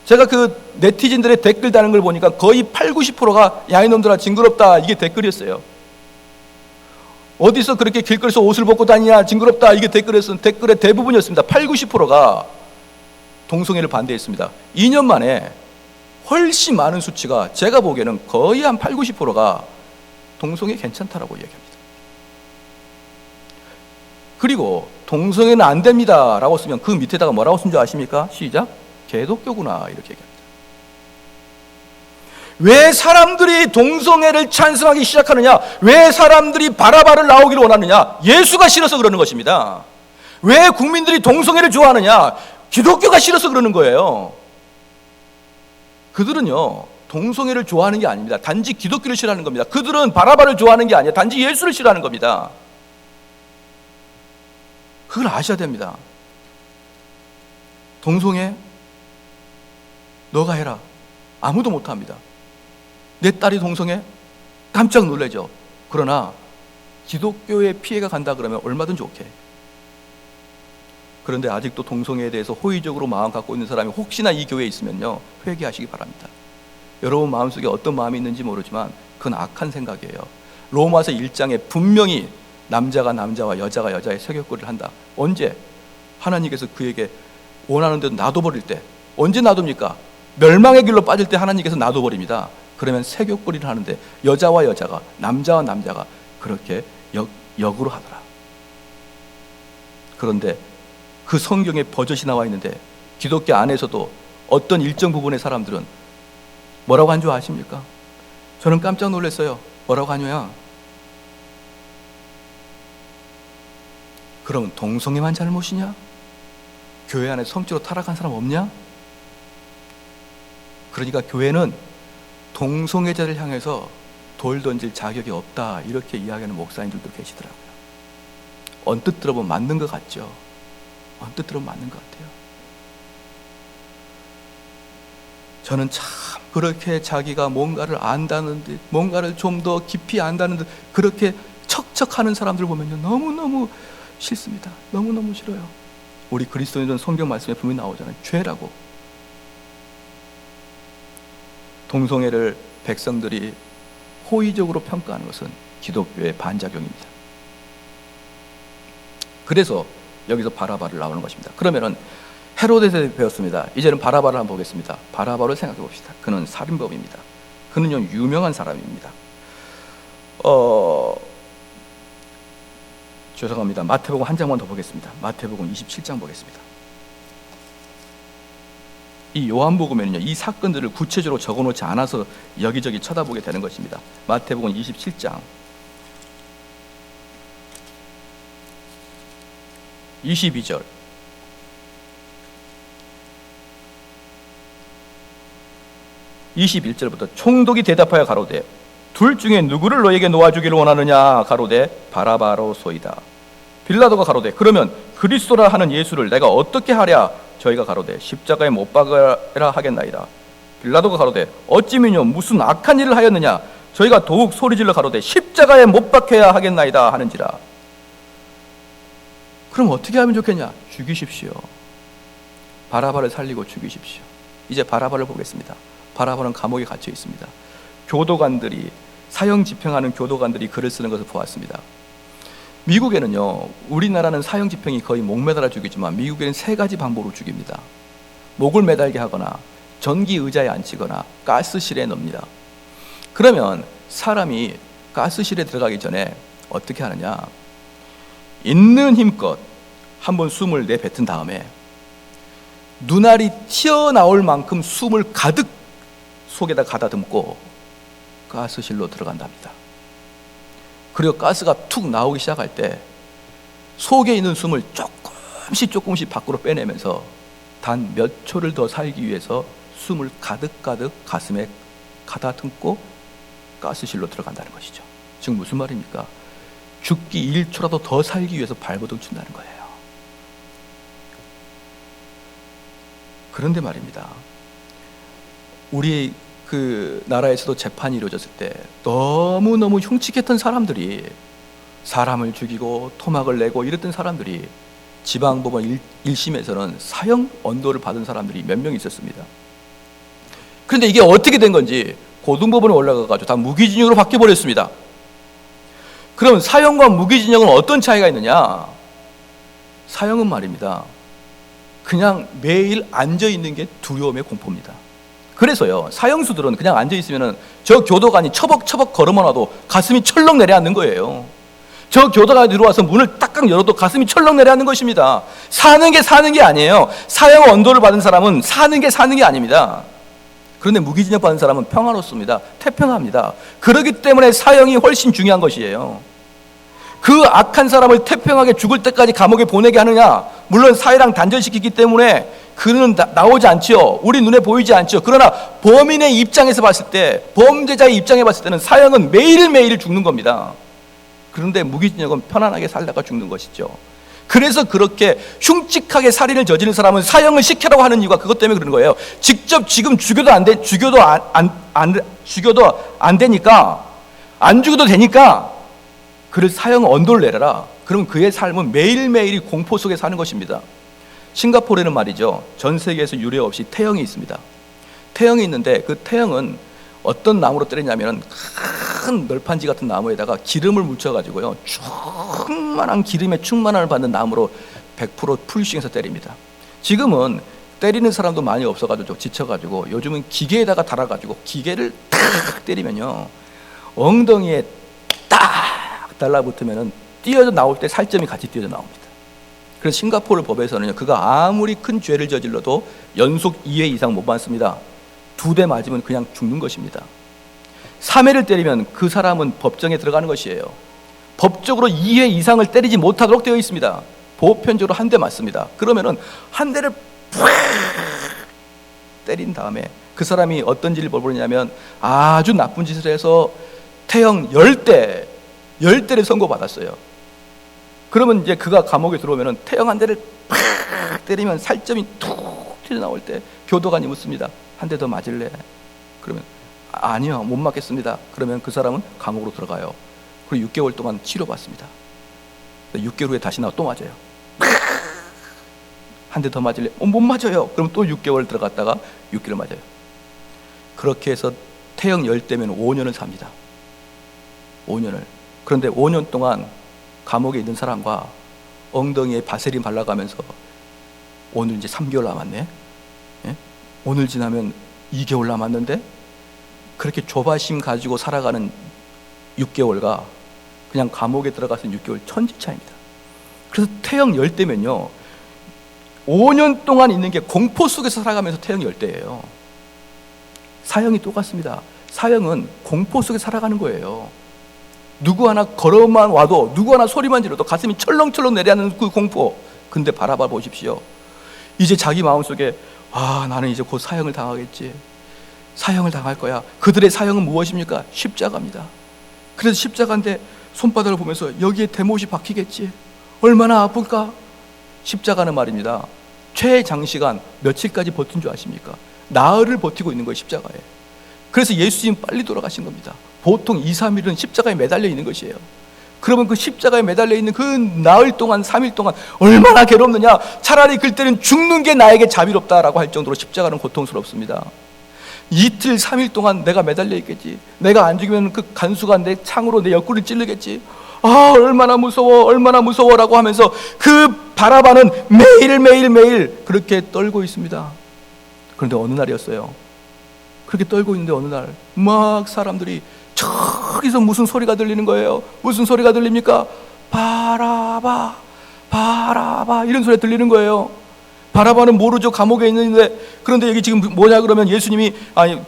S1: 제가 그 네티즌들의 댓글 다는 걸 보니까 거의 80~90%가 야 이놈들아 징그럽다 이게 댓글이었어요. 어디서 그렇게 길거리에서 옷을 벗고 다니냐 징그럽다 이게 댓글의 대부분이었습니다. 80~90%가 동성애를 반대했습니다. 2년 만에 훨씬 많은 수치가 제가 보기에는 거의 한 80~90%가 동성애 괜찮다라고 얘기합니다. 그리고 동성애는 안 됩니다 라고 쓰면 그 밑에다가 뭐라고 쓴 줄 아십니까? 시작! 개독교구나 이렇게 얘기합니다. 왜 사람들이 동성애를 찬성하기 시작하느냐? 왜 사람들이 바라바를 나오기를 원하느냐? 예수가 싫어서 그러는 것입니다. 왜 국민들이 동성애를 좋아하느냐? 기독교가 싫어서 그러는 거예요. 그들은요 동성애를 좋아하는 게 아닙니다. 단지 기독교를 싫어하는 겁니다. 그들은 바라바를 좋아하는 게 아니에요. 단지 예수를 싫어하는 겁니다. 그걸 아셔야 됩니다. 동성애 너가 해라. 아무도 못합니다. 내 딸이 동성애? 깜짝 놀라죠. 그러나 기독교에 피해가 간다 그러면 얼마든 좋게. 그런데 아직도 동성애에 대해서 호의적으로 마음 갖고 있는 사람이 혹시나 이 교회에 있으면요 회개하시기 바랍니다. 여러분 마음속에 어떤 마음이 있는지 모르지만 그건 악한 생각이에요. 로마서 1장에 분명히 남자가 남자와 여자가 여자의 세격거리를 한다. 언제? 하나님께서 그에게 원하는 대로 놔둬버릴 때. 언제 놔둡니까? 멸망의 길로 빠질 때 하나님께서 놔둬버립니다. 그러면 세격거리를 하는데 여자와 여자가 남자와 남자가 그렇게 역으로 하더라. 그런데 그 성경에 버젓이 나와 있는데 기독교 안에서도 어떤 일정 부분의 사람들은 뭐라고 한 줄 아십니까? 저는 깜짝 놀랐어요. 뭐라고 하냐? 그럼 동성애만 잘못이냐? 교회 안에 성적으로 타락한 사람 없냐? 그러니까 교회는 동성애자를 향해서 돌 던질 자격이 없다 이렇게 이야기하는 목사님들도 계시더라고요. 언뜻 들어보면 맞는 것 같죠? 언뜻 들어보면 맞는 것 같아요. 저는 참 그렇게 자기가 뭔가를 안다는 듯 뭔가를 좀 더 깊이 안다는 듯 그렇게 척척하는 사람들 보면요 너무너무 싫습니다. 너무너무 싫어요. 우리 그리스도인들은 성경 말씀에 분명히 나오잖아요. 죄라고. 동성애를 백성들이 호의적으로 평가하는 것은 기독교의 반작용입니다. 그래서 여기서 바라바를 나오는 것입니다. 그러면은 헤로데스에 배웠습니다. 이제는 바라바를 한번 보겠습니다. 바라바를 생각해 봅시다. 그는 살인범입니다. 그는요 유명한 사람입니다. 죄송합니다. 마태복음 한 장만 더 보겠습니다. 마태복음 27장 보겠습니다. 이 요한복음에는요 이 사건들을 구체적으로 적어놓지 않아서 여기저기 쳐다보게 되는 것입니다. 마태복음 27장 22절 21절부터 총독이 대답하여 가로되 둘 중에 누구를 너에게 놓아주기를 원하느냐 가로되 바라바로소이다. 빌라도가 가로되 그러면 그리스도라 하는 예수를 내가 어떻게 하랴? 저희가 가로되 십자가에 못 박으라 하겠나이다. 빌라도가 가로되 어찌미뇨 무슨 악한 일을 하였느냐? 저희가 더욱 소리질러 가로되 십자가에 못 박혀야 하겠나이다 하는지라. 그럼 어떻게 하면 좋겠냐? 죽이십시오. 바라바를 살리고 죽이십시오. 이제 바라바를 보겠습니다. 바라바는 감옥에 갇혀 있습니다. 교도관들이, 사형 집행하는 교도관들이 글을 쓰는 것을 보았습니다. 미국에는요, 우리나라는 사형 집행이 거의 목 매달아 죽이지만 미국에는 세 가지 방법으로 죽입니다. 목을 매달게 하거나 전기 의자에 앉히거나 가스실에 넣습니다. 그러면 사람이 가스실에 들어가기 전에 어떻게 하느냐? 있는 힘껏 한번 숨을 내뱉은 다음에 눈알이 튀어나올 만큼 숨을 가득 속에다 가다듬고 가스실로 들어간답니다. 그리고 가스가 툭 나오기 시작할 때 속에 있는 숨을 조금씩 밖으로 빼내면서 단 몇 초를 더 살기 위해서 숨을 가득 가슴에 가다듬고 가스실로 들어간다는 것이죠. 지금 무슨 말입니까? 죽기 1초라도 더 살기 위해서 발버둥 친다는 거예요. 그런데 말입니다, 우리 그 나라에서도 재판이 이루어졌을 때 너무너무 흉측했던 사람들이, 사람을 죽이고 토막을 내고 이랬던 사람들이 지방법원 1심에서는 사형 언도를 받은 사람들이 몇 명 있었습니다. 그런데 이게 어떻게 된 건지 고등법원에 올라가가지고 다 무기징역으로 바뀌어버렸습니다. 그럼 사형과 무기징역은 어떤 차이가 있느냐? 사형은 말입니다, 그냥 매일 앉아있는 게 두려움의 공포입니다. 그래서요, 사형수들은 그냥 앉아있으면 저 교도관이 처벅처벅 걸어놔도 가슴이 철렁 내려앉는 거예요. 저 교도관이 들어와서 문을 딱딱 열어도 가슴이 철렁 내려앉는 것입니다. 사는 게 아니에요. 사형 언도를 받은 사람은 사는 게 아닙니다. 그런데 무기징역 받은 사람은 평화롭습니다. 태평합니다. 그렇기 때문에 사형이 훨씬 중요한 것이에요. 그 악한 사람을 태평하게 죽을 때까지 감옥에 보내게 하느냐? 물론 사회랑 단절시키기 때문에 그는 나오지 않죠. 우리 눈에 보이지 않죠. 그러나 범인의 입장에서 봤을 때, 범죄자의 입장에 봤을 때는 사형은 매일매일 죽는 겁니다. 그런데 무기징역은 편안하게 살다가 죽는 것이죠. 그래서 그렇게 흉측하게 살인을 저지른 사람은 사형을 시키라고 하는 이유가 그것 때문에 그런 거예요. 직접 지금 죽여도 안 되니까, 안 죽여도 되니까 그를 사형 언도를 내려라. 그럼 그의 삶은 매일매일이 공포 속에 사는 것입니다. 싱가포르에는 말이죠, 전 세계에서 유례 없이 태형이 있습니다. 태형이 있는데 그 태형은 어떤 나무로 때리냐면 큰 널판지 같은 나무에다가 기름을 묻혀가지고요, 충만한 기름에 충만함을 받는 나무로 100% 풀싱해서 때립니다. 지금은 때리는 사람도 많이 없어가지고 지쳐가지고 요즘은 기계에다가 달아가지고 기계를 탁 때리면요, 엉덩이에 딱 달라붙으면 뛰어져 나올 때 살점이 같이 뛰어져 나옵니다. 그래서 싱가포르 법에서는 그가 아무리 큰 죄를 저질러도 연속 2회 이상 못 받습니다. 2대 맞으면 그냥 죽는 것입니다. 3회를 때리면 그 사람은 법정에 들어가는 것이에요. 법적으로 2회 이상을 때리지 못하도록 되어 있습니다. 보편적으로 한 대 맞습니다. 그러면은 한 대를 팍 때린 다음에 그 사람이 어떤 짓을 벌이냐면 아주 나쁜 짓을 해서 태형 10대를 선고받았어요. 그러면 이제 그가 감옥에 들어오면 태형 한 대를 팍 때리면 살점이 툭 튀어나올 때 교도관이 묻습니다. 한 대 더 맞을래? 그러면 아니요, 못 맞겠습니다. 그러면 그 사람은 감옥으로 들어가요. 그리고 6개월 동안 치료받습니다. 6개월 후에 다시 나와 또 맞아요. 한 대 더 맞을래? 못 맞아요. 그럼 또 6개월 들어갔다가 6개월 맞아요. 그렇게 해서 태형 10대면 5년을 삽니다. 5년을. 그런데 5년 동안 감옥에 있는 사람과 엉덩이에 바세린 발라가면서 오늘 이제 3개월 남았네, 예? 오늘 지나면 2개월 남았는데, 그렇게 조바심 가지고 살아가는 6개월과 그냥 감옥에 들어가서 6개월 천지 차이입니다. 그래서 태형 10대면요 5년 동안 있는 게 공포 속에서 살아가면서 태형 10대예요. 사형이 똑같습니다. 사형은 공포 속에 살아가는 거예요. 누구 하나 걸어만 와도, 누구 하나 소리만 질러도 가슴이 철렁철렁 내려앉는 그 공포. 근데 바라봐 보십시오. 이제 자기 마음속에 나는 이제 곧 사형을 당하겠지. 사형을 당할 거야. 그들의 사형은 무엇입니까? 십자가입니다. 그래서 십자가인데 손바닥을 보면서 여기에 대못이 박히겠지, 얼마나 아플까? 십자가는 말입니다, 최장시간 며칠까지 버틴 줄 아십니까? 나흘을 버티고 있는 거예요, 십자가에. 그래서 예수님 빨리 돌아가신 겁니다. 보통 2, 3일은 십자가에 매달려 있는 것이에요. 그러면 그 십자가에 매달려 있는 그 나흘 동안, 3일 동안 얼마나 괴롭느냐. 차라리 그때는 죽는 게 나에게 자비롭다라고 할 정도로 십자가는 고통스럽습니다. 이틀, 3일 동안 내가 매달려 있겠지. 내가 안 죽이면 그 간수가 내 창으로 내 옆구리를 찌르겠지. 아, 얼마나 무서워, 얼마나 무서워라고 하면서 그 바라바는 매일 그렇게 떨고 있습니다. 그런데 어느 날이었어요. 그렇게 떨고 있는데 어느 날 막 사람들이 저기서 무슨 소리가 들리는 거예요. 무슨 소리가 들립니까? 바라바, 바라바, 이런 소리가 들리는 거예요. 바라바는 모르죠, 감옥에 있는데. 그런데 여기 지금 뭐냐 그러면 예수님이,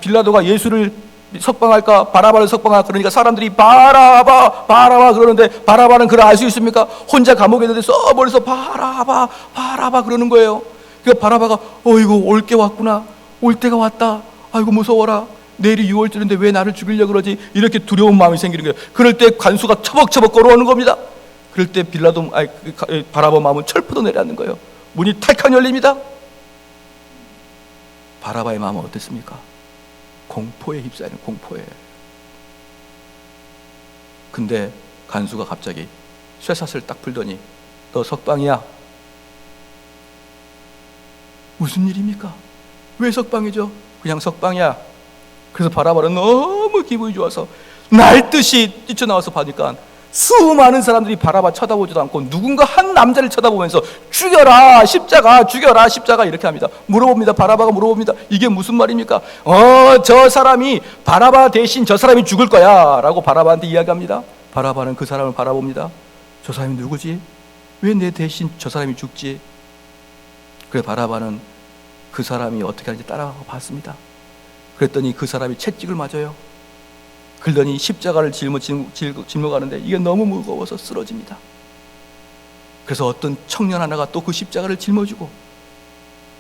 S1: 빌라도가 예수를 석방할까, 바라바를 석방할까, 그러니까 사람들이 바라바, 바라바 그러는데, 바라바는 그걸 알 수 있습니까? 혼자 감옥에 있는데 멀리서 바라바, 바라바 그러는 거예요. 그러니까 바라바가 어이구, 올 게 왔구나, 올 때가 왔다, 아이고 무서워라, 내일이 6월절인데 왜 나를 죽이려고 그러지, 이렇게 두려운 마음이 생기는 거예요. 그럴 때 간수가 처벅처벅 걸어오는 겁니다. 그럴 때 바라바 마음은 철푸도 내려앉는 거예요. 문이 탈칵 열립니다. 바라바의 마음은 어땠습니까? 공포에 휩싸이는, 공포에. 근데 간수가 갑자기 쇠사슬 딱 풀더니 너 석방이야. 무슨 일입니까? 왜 석방이죠? 그냥 석방이야. 그래서 바라바는 너무 기분이 좋아서 날듯이 뛰쳐나와서 보니까 수많은 사람들이 바라바 쳐다보지도 않고 누군가 한 남자를 쳐다보면서 죽여라 십자가, 죽여라 십자가, 이렇게 합니다. 물어봅니다. 바라바가 물어봅니다. 이게 무슨 말입니까? 저 사람이, 바라바 대신 저 사람이 죽을 거야 라고 바라바한테 이야기합니다. 바라바는 그 사람을 바라봅니다. 저 사람이 누구지? 왜 내 대신 저 사람이 죽지? 그래 바라바는 그 사람이 어떻게 하는지 따라가고 봤습니다. 그랬더니 그 사람이 채찍을 맞아요. 그러더니 십자가를 짊어 가는데 이게 너무 무거워서 쓰러집니다. 그래서 어떤 청년 하나가 또 그 십자가를 짊어지고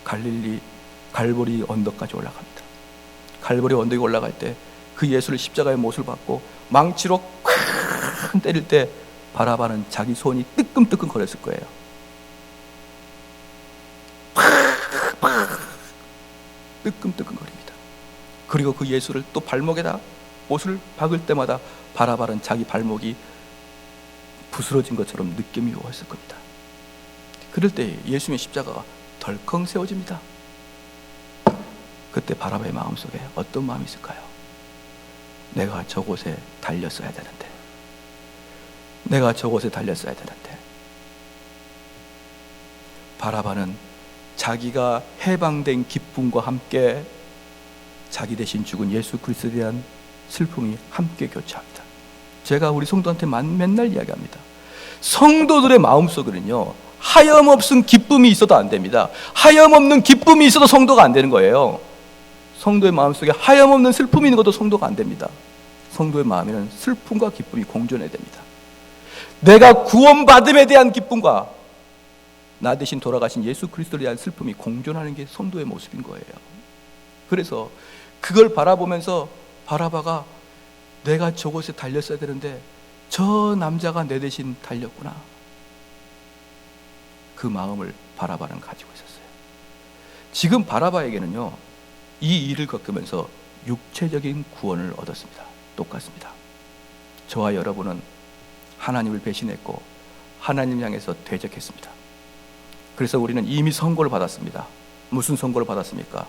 S1: 갈보리 언덕까지 올라갑니다. 갈보리 언덕에 올라갈 때 그 예수를 십자가의 못을 받고 망치로 콱 때릴 때 바라바는 자기 손이 뜨끔뜨끔 거렸을 거예요. 뜨끔뜨끔 거립니다. 그리고 그 예수를 또 발목에다 못을 박을 때마다 바라바는 자기 발목이 부스러진 것처럼 느낌이 오었을 겁니다. 그럴 때 예수님의 십자가가 덜컹 세워집니다. 그때 바라바의 마음속에 어떤 마음이 있을까요? 내가 저곳에 달렸어야 되는데, 내가 저곳에 달렸어야 되는데. 바라바는 자기가 해방된 기쁨과 함께 자기 대신 죽은 예수 그리스도에 대한 슬픔이 함께 교차합니다. 제가 우리 성도한테 맨날 이야기합니다. 성도들의 마음속에는요, 하염없은 기쁨이 있어도 안 됩니다. 하염없는 기쁨이 있어도 성도가 안 되는 거예요. 성도의 마음속에 하염없는 슬픔이 있는 것도 성도가 안 됩니다. 성도의 마음에는 슬픔과 기쁨이 공존해야 됩니다. 내가 구원받음에 대한 기쁨과 나 대신 돌아가신 예수 그리스도에 대한 슬픔이 공존하는 게 성도의 모습인 거예요. 그래서 그걸 바라보면서 바라바가 내가 저곳에 달렸어야 되는데 저 남자가 내 대신 달렸구나, 그 마음을 바라바는 가지고 있었어요. 지금 바라바에게는요, 이 일을 겪으면서 육체적인 구원을 얻었습니다. 똑같습니다. 저와 여러분은 하나님을 배신했고 하나님 향해서 대적했습니다. 그래서 우리는 이미 선고를 받았습니다. 무슨 선고를 받았습니까?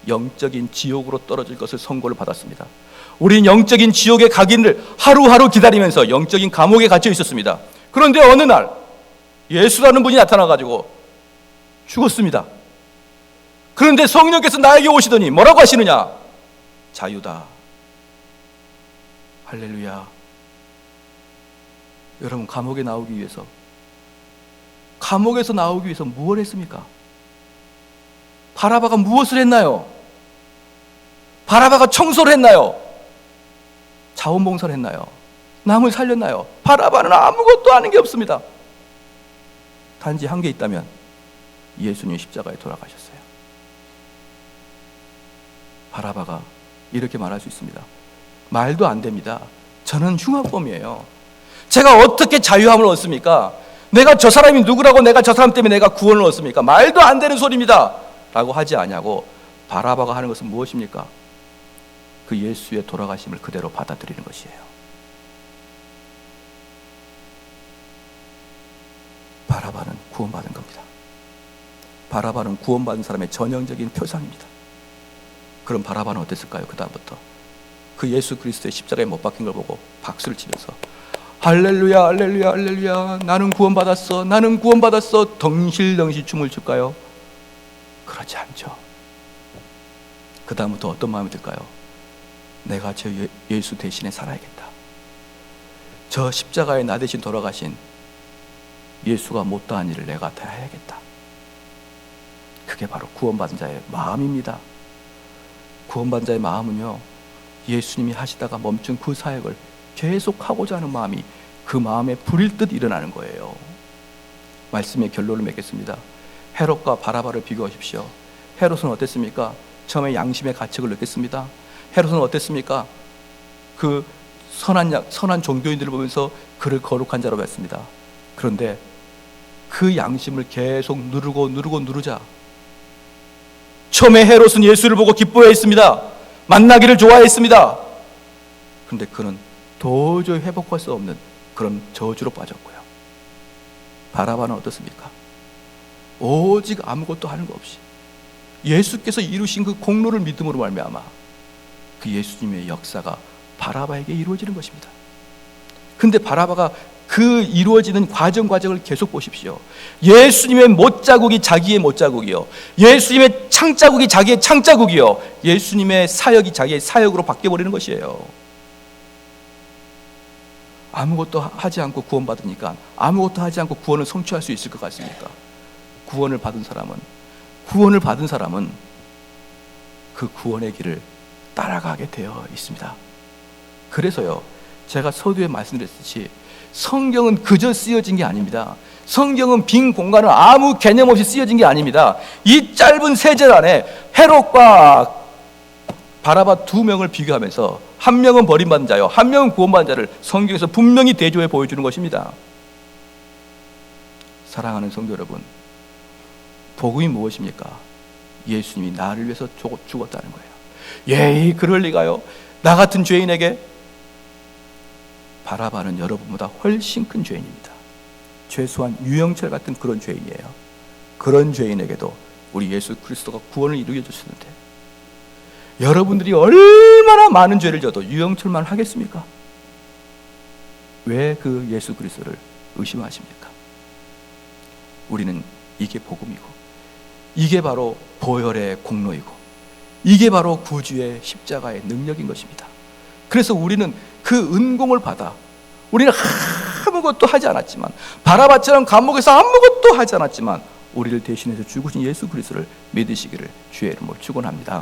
S1: 영적인 지옥으로 떨어질 것을 선고를 받았습니다. 우리는 영적인 지옥에 가기를 하루하루 기다리면서 영적인 감옥에 갇혀 있었습니다. 그런데 어느 날 예수라는 분이 나타나가지고 죽었습니다. 그런데 성령께서 나에게 오시더니 뭐라고 하시느냐? 자유다. 할렐루야. 여러분, 감옥에 나오기 위해서, 감옥에서 나오기 위해서 무엇을 했습니까? 바라바가 무엇을 했나요? 바라바가 청소를 했나요? 자원봉사를 했나요? 남을 살렸나요? 바라바는 아무것도 하는 게 없습니다. 단지 한 게 있다면 예수님 십자가에 돌아가셨어요. 바라바가 이렇게 말할 수 있습니다. 말도 안 됩니다. 저는 흉악범이에요. 제가 어떻게 자유함을 얻습니까? 내가 저 사람이 누구라고 내가 저 사람 때문에 내가 구원을 얻습니까? 말도 안 되는 소리입니다 라고 하지 아니하고 바라바가 하는 것은 무엇입니까? 그 예수의 돌아가심을 그대로 받아들이는 것이에요. 바라바는 구원받은 겁니다. 바라바는 구원받은 사람의 전형적인 표상입니다. 그럼 바라바는 어땠을까요? 그 다음부터 그 예수 그리스도의 십자가에 못 박힌 걸 보고 박수를 치면서 할렐루야 할렐루야 할렐루야 나는 구원받았어 나는 구원받았어 덩실덩실 춤을 출까요? 그렇지 않죠. 그 다음부터 어떤 마음이 들까요? 내가 저 예수 대신에 살아야겠다. 저 십자가에 나 대신 돌아가신 예수가 못다한 일을 내가 다 해야겠다. 그게 바로 구원받은 자의 마음입니다. 구원받은 자의 마음은요, 예수님이 하시다가 멈춘 그 사역을 계속 하고자 하는 마음이 그 마음에 불일 듯 일어나는 거예요. 말씀의 결론을 맺겠습니다. 헤롯과 바라바를 비교하십시오. 헤롯은 어땠습니까? 처음에 양심의 가책을 느꼈습니다. 헤롯은 어땠습니까? 그 선한 종교인들을 보면서 그를 거룩한 자로 봤습니다. 그런데 그 양심을 계속 누르자 처음에 헤롯은 예수를 보고 기뻐했습니다. 만나기를 좋아했습니다. 그런데 그는 도저히 회복할 수 없는 그런 저주로 빠졌고요. 바라바는 어떻습니까? 오직 아무것도 하는 거 없이 예수께서 이루신 그 공로를 믿음으로 말미암아 그 예수님의 역사가 바라바에게 이루어지는 것입니다. 근데 바라바가 그 이루어지는 과정을 계속 보십시오. 예수님의 못자국이 자기의 못자국이요, 예수님의 창자국이 자기의 창자국이요, 예수님의 사역이 자기의 사역으로 바뀌어버리는 것이에요. 아무것도 하지 않고 구원받으니까 아무것도 하지 않고 구원을 성취할 수 있을 것 같습니까? 구원을 받은 사람은 그 구원의 길을 따라가게 되어 있습니다. 그래서요, 제가 서두에 말씀드렸듯이 성경은 그저 쓰여진 게 아닙니다. 성경은 빈 공간을 아무 개념 없이 쓰여진 게 아닙니다. 이 짧은 세 절 안에 헤롯과 바라바 두 명을 비교하면서 한 명은 버림받은 자요, 한 명은 구원받은 자를 성경에서 분명히 대조해 보여주는 것입니다. 사랑하는 성도 여러분, 복음이 무엇입니까? 예수님이 나를 위해서 죽었다는 거예요. 예이, 그럴 리가요? 나 같은 죄인에게? 바라바는 여러분보다 훨씬 큰 죄인입니다. 최소한 유영철 같은 그런 죄인이에요. 그런 죄인에게도 우리 예수 그리스도가 구원을 이루게 해주시는데, 여러분들이 얼마나 많은 죄를 져도 유영철만 하겠습니까? 왜 그 예수 그리스도를 의심하십니까? 우리는 이게 복음이고, 이게 바로 보혈의 공로이고, 이게 바로 구주의 십자가의 능력인 것입니다. 그래서 우리는 그 은공을 받아, 우리는 아무것도 하지 않았지만, 바라바처럼 감옥에서 아무것도 하지 않았지만 우리를 대신해서 죽으신 예수 그리스도를 믿으시기를 주의 이름으로 축원합니다.